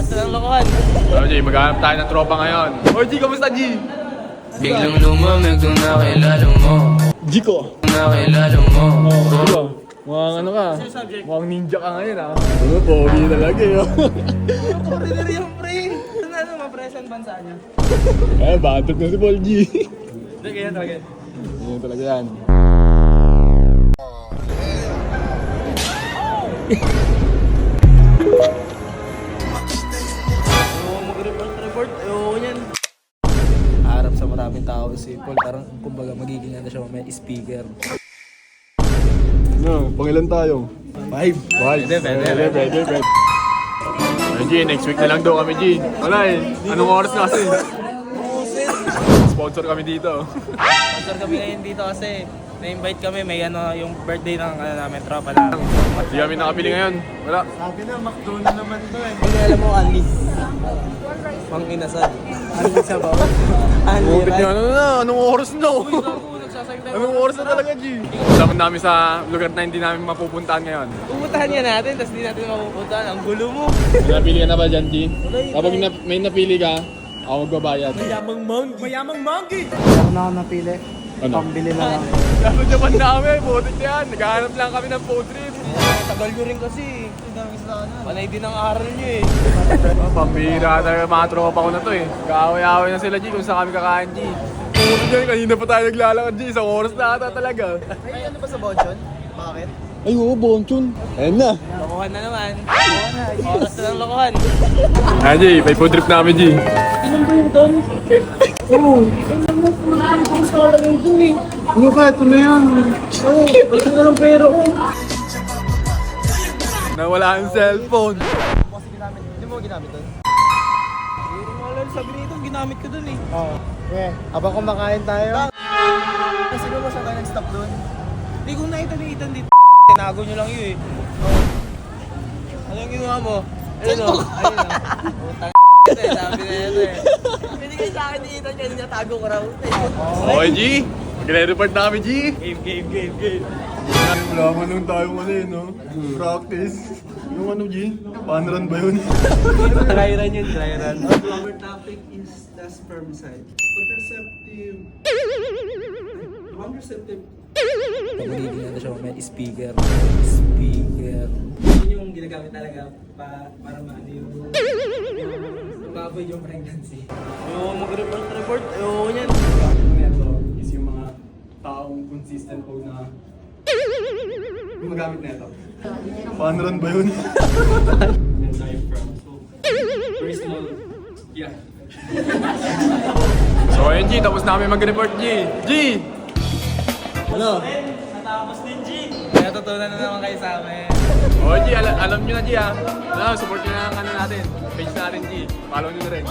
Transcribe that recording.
Oras na ng lokohan. So G, maghanap tayo ng tropa ngayon. O G, kamusta G? Biglang lumamig kung nakilala mo. G ko. Nakilala mo. Diba? Mukhang ano ka? Mukhang ninja ka ngayon ah. Ano, pogi talaga yun. Ordinary yung pre. Ano, ma-present bansa niya. Eh, batok na si Paul G. Hindi, ganyan talaga. Ganyan talaga yan. Mag-report. Ayoko yan. Harap sa maraming tao si Paul. Parang kumbaga magiging ano siya mamaya, speaker. No, pangilan tayo? 5. Pwede. Ay, G, next week na lang daw kami, G. Wala eh. Anong oras na kasi? Sponsor kami dito. Sponsor kami ngayon dito kasi na-invite kami. May ano, yung birthday ng ano namin, tropa namin. Hindi kami nakabili ngayon. Wala. Sabi na, McDo na naman ito eh. Hindi alam mo, Anli. Pang inasal. Anli sa bawat. Anli Butit niya, ano na? Anong oras na? Anong oras na talaga, G? Kasama namin sa lugar na hindi namin mapupuntahan ngayon. Pupuntahan niya natin, tapos di natin mapupuntahan. Ang gulo mo. May napili ka na ba dyan, G? Kapag may napili ka, ako magbabayad. Mayamang monkey! Ako na ako napili. Ano? Pambili na lang. Nasa Japan namin, butit yan. Naghahanap lang kami ng food trip. Tagal nyo rin kasi. Panay din ang aral nyo eh. Pambira talaga mga tropa ko na to eh. Kaaway-away na sila, G, kung saan kami kakain, G. Puro dyan, kanina pa tayo naglalakad, G. Isang oras na ata talaga. Ay, ano ba sa Bonchon? Bakit? Ay, oo, Bonchon. Ayun na. Lokohan na naman. Oras na ng lokohan. Ay, G, may food trip namin, G. Ano ba? Ito na yan. Balik na ng pera ko. Nawala ang cellphone. Kasi ginamit. Hindi mo ginamit doon? Hindi mo alam. Sabi nito, ginamit ko doon eh. Oo. Okay. Habang kumakain tayo. Kasi mo saan tayo nag-stop doon? Hindi ko nakita ni Ethan dito. Tinago nyo lang yun eh. Ano yung ginawa mo? Ayun o. Ayun o. Utang sabi na yun eh. Binigay sa akin ni Ethan kasi niya tago ko raw. Okay, G. Magre-report na kami, G. Game. Wala man lang tayo no? Practice. Yung ano, G? Panran ba yun? Try run yun, try run. Our topic is the sperm cell. Contraceptive. Contraceptive. Magiging ano siya mamaya, speaker. Speaker. Yun yung ginagamit talaga para maano yung ma-avoid yung pregnancy. Ayoko mag-report. Ayoko yan. Ito is yung mga taong consistent po na gumagamit na ito. Panran ba yun? And diaphragm. So, very small. Yeah. So, ayun, G. Tapos namin mag-report, G. G! Ano? Natapos din, G. Kaya tutunan na naman kayo sa amin. Oh, G. Alam nyo na, G, ha? Ano, support nyo na ang ano natin. Page natin, G. Follow nyo na rin.